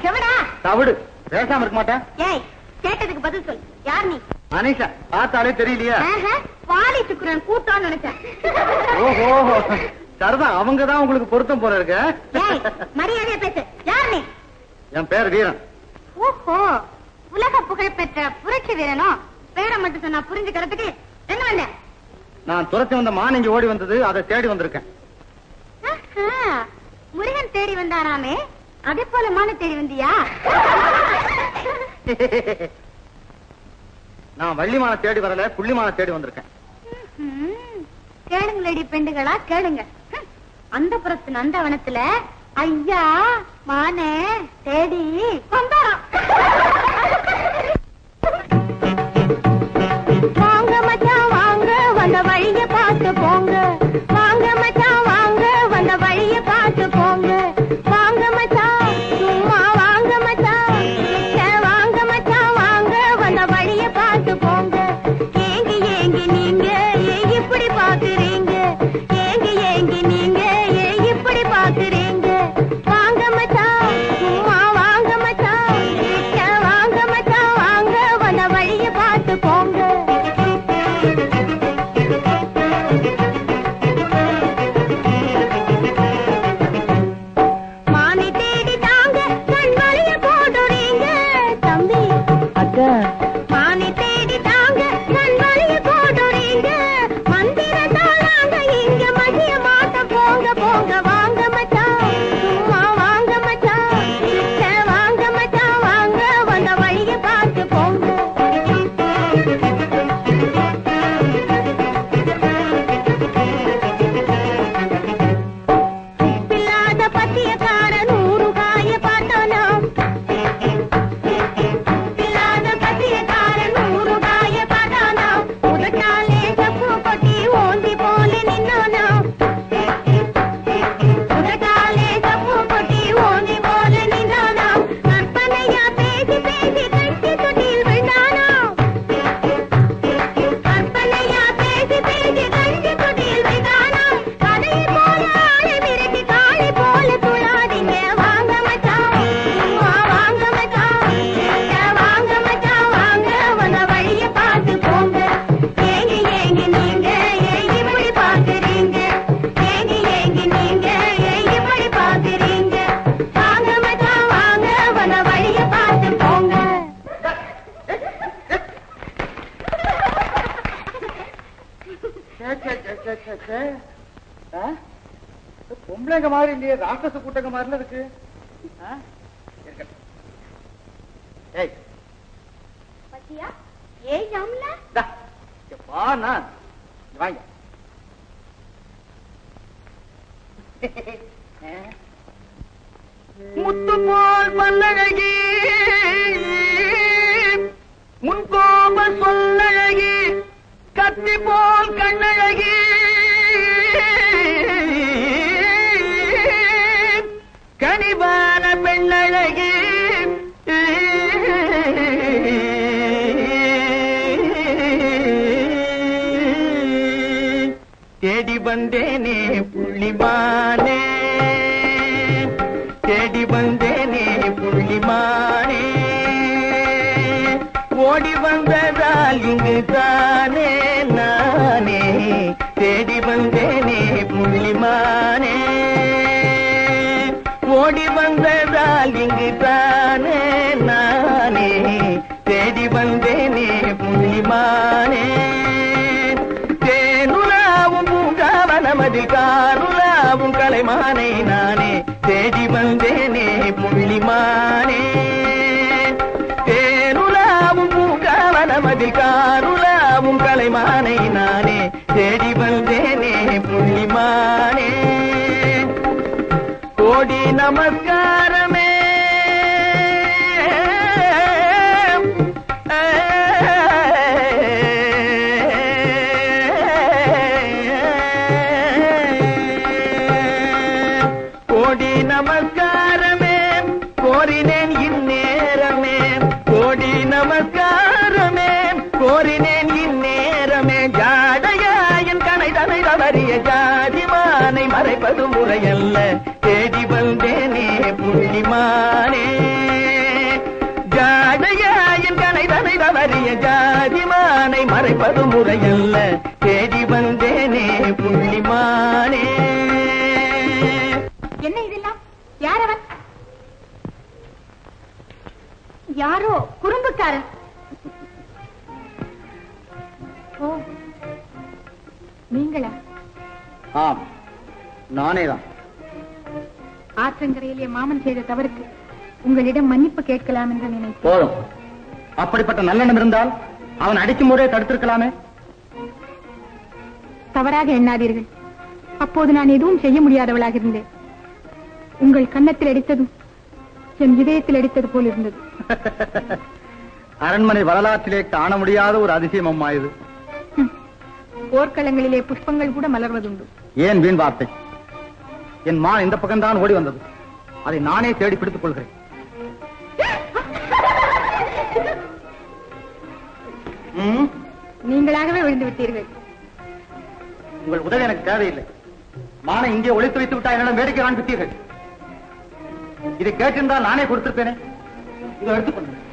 செவடா தவிடு பேசாம இருக்க மாட்டேன். ஏய் கேட்டதுக்கு பதில் சொல். யார் நீ? மனிஷா பார்த்தாலே தெரியலையா? வாலி சுக்குரன் கூட்டான்னு நினைச்சேன். ஓஹோ சரிதான், அவங்கதான் உங்களுக்கு பொருத்தம் போல இருக்கு. மரியாதையா பேசு. யார் நீ? என் பேர் வீரன். ஓஹோ உலக புகழ் பெற்ற புரட்சி வீரனோ? பேரை மட்டும் சொன்னா புரிஞ்சுக்கிறதுக்கு என்ன வந்த? நான் துரத்தி வந்த மான் இங்க ஓடி வந்தது, அதை தேடி வந்திருக்கேன். முருகன் தேடி வந்தாராமே, அதே போல மான தேடி வந்தியா? நான் வள்ளிமான தேடி வரல, புள்ளிமான தேடி வந்திருக்கேன். கேளுங்களேடி பெண்டுகளா கேளுங்க. அந்த புறத்து நந்தவனத்துல ஐயா மானே தேடி வந்தாராம். வாங்க மச்சான் வாங்க, வந்த வழிய பார்த்து போங்க. வாங்க மச்சான் வாங்க, வந்த வழிய பார்த்து போங்க. வாங்க மச்சான் சும்மா வாங்க மச்சான், வாங்க மச்சான் வாங்க, வந்த வழிய பார்த்து போங்க. ஏங்கி ஏங்கி நீங்க இப்படி பாக்குறீங்க, ஏங்கி ஏங்கி நீங்க இப்படி பாக்குறீங்க. வாங்க மச்சான் சும்மா வாங்க மச்சான், வாங்க மச்சான் வாங்க, வந்த வழிய பார்த்து போங்க. மானை தேடி தாங்க கண் வழிய போடுறீங்க தம்பி. அக்கா மானை தேடி தாங்க கண் வழிய போடுறீங்க. மந்திரத்தாலாங்க இங்க மதிய மாட்ட போங்க போங்க. வாங்க மச்சான் சும்மா வாங்க மச்சான், வாங்க மச்சான் வாங்க, வந்த வழிய பார்த்து போங்க. உப்பில்லாத பத்தியக்காரன் ஊறுகாய பார்த்தானா? உப்பில்லாத பத்தியக்காரன் ஊறுகாய பார்த்தானா? உதட்டாலே சப்பு கொட்டி ஓந்தி போல நின்னானா? உதட்டாலே சப்பு கொட்டி ஓந்தி போல நின்னானா? கற்பனையா பேசி பேசி கட்டி தொட்டில் விழுந்தானா? கற்பனையா பேசி பேசி கட்டி தொட்டில் விழுந்தானா? கதையை போல ஆளை மிரட்டி காளை போல துளாதீங்க. வாங்க மச்சான் சும்மா வாங்க மச்சான், வாங்க மச்சான் வாங்க, வந்த வழிய பார்த்து போங்க. ஏங்கி ஏங்கி நீங்க இப்படி பாக்குறீங்க, ஏங்கி ஏங்கி நீங்க இப்படி பாக்குறீங்க. வாங்க மச்சான் வாங்க, வந்த வழிய பார்த்து போங்க. பொம்பளைங்க மாதிரி இல்லையே, ராட்சச கூட்டங்க மாதிரில இருக்கு. ஏய் பத்தியா ஏய் ஜாம்ல வா, நான் வாங்க. முத்து போல் மல்லழகி, முன்கோப சொல்லழகி, கத்தி போல் கண்ணழகி, கனிவான பெண்ணழகி, தேடி வந்தேனே புள்ளிமானே, தேடி வந்தேனே புள்ளிமானே, ஓடி வந்ததால் இங்கு தானே நானே, தேடி வந்தேனே புள்ளிமானே, ஓடி வந்ததால் இங்கு தானே நானே, தேடி வந்தேனே புள்ளிமானே. தேனுலாவும் பூங்காவனமதில் காருலாவும் கலைமானை நானே, தேடி வந்தேனே புள்ளிமானே. தேனுலாவும் பூங்காவனமதில் காருலாவும் கலைமானை நானே, தேடி வந்தேனே புள்ளிமானே. கோடி நமஸ்காரமே, கோடி நமஸ்காரமே, கோரினேன் இந்நேரமே, கோடி நமஸ்காரமே, கோரினேன் இந்நேரமே. ஜாடையாயன் கனை தனை தவறிய ஜாதிமானை மறைப்பது முறையல்ல, தேடி வந்தேனே புள்ளிமானே. கேட்பது முறையல்ல, தேடி வந்தேனே புள்ளிமானே. என்ன இதெல்லாம்? யார் அவன்? யாரோ குறும்புக்காரன். ஓ, நீங்களா? ஆம், நானேதான். ஆற்றங்கரையிலே மாமன் செய்த தவறுக்கு உங்களிடம் மன்னிப்பு கேட்கலாம் என்று நினைத்தேன். போதும். அப்படிப்பட்ட நல்லெண்ணம் இருந்தால் அவன் அடிக்கும் முறையை தடுத்திருக்கலாமே. தவறாக எண்ணாதீர்கள். அப்போது நான் எதுவும் செய்ய முடியாதவளாக இருந்தேன். உங்கள் கன்னத்தில் அடித்ததும் என் இதயத்தில் அடித்தது போல் இருந்தது. அரண்மனை வரலாற்றிலே காண முடியாத ஒரு அதிசயம் அம்மா இது. போர்க்களங்களிலே புஷ்பங்கள் கூட மலர்வதுண்டு. ஏன் வீண் வார்த்தை? என் மான் இந்த பக்கம்தான் ஓடி வந்தது. அதை நானே தேடி பிடித்துக் கொள்கிறேன். நீங்களாகவே விழுந்து விட்டீர்கள். உங்கள் உதவி எனக்கு தேவையில்லை. மானை இங்கே ஒளித்து வைத்து விட்டா என்னிடம் வேடிக்கை காண்பித்தீர்கள். இதை கேட்டிருந்தால் நானே கொடுத்திருப்பேனே. இதை எடுத்துக்கொள்ளுங்கள்.